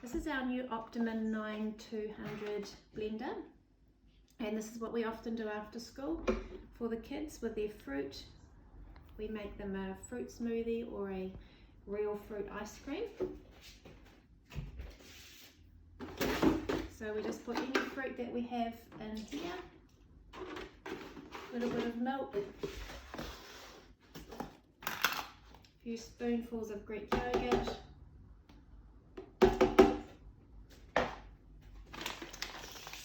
This is our new Optimum 9200 blender, and this is what we often do after school for the kids with their fruit. We make them a fruit smoothie or a real fruit ice cream. So we just put any fruit that we have in here, a little bit of milk, a few spoonfuls of Greek yogurt,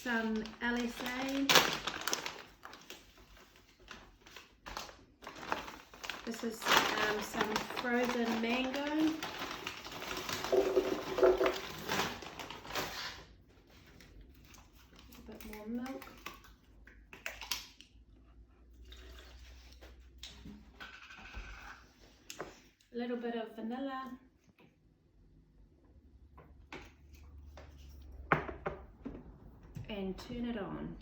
some 𝐻𝐸𝐴. This is some frozen mango. A bit more milk. A little bit of vanilla. And turn it on.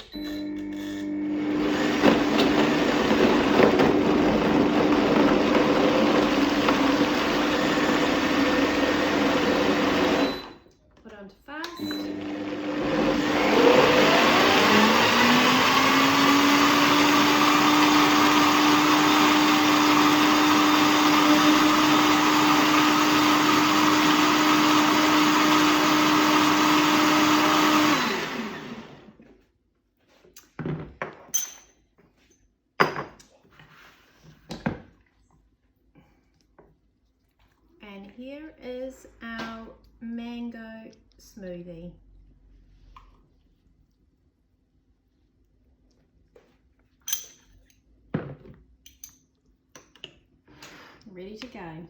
Put on to fast. And here is our mango smoothie. Ready to go.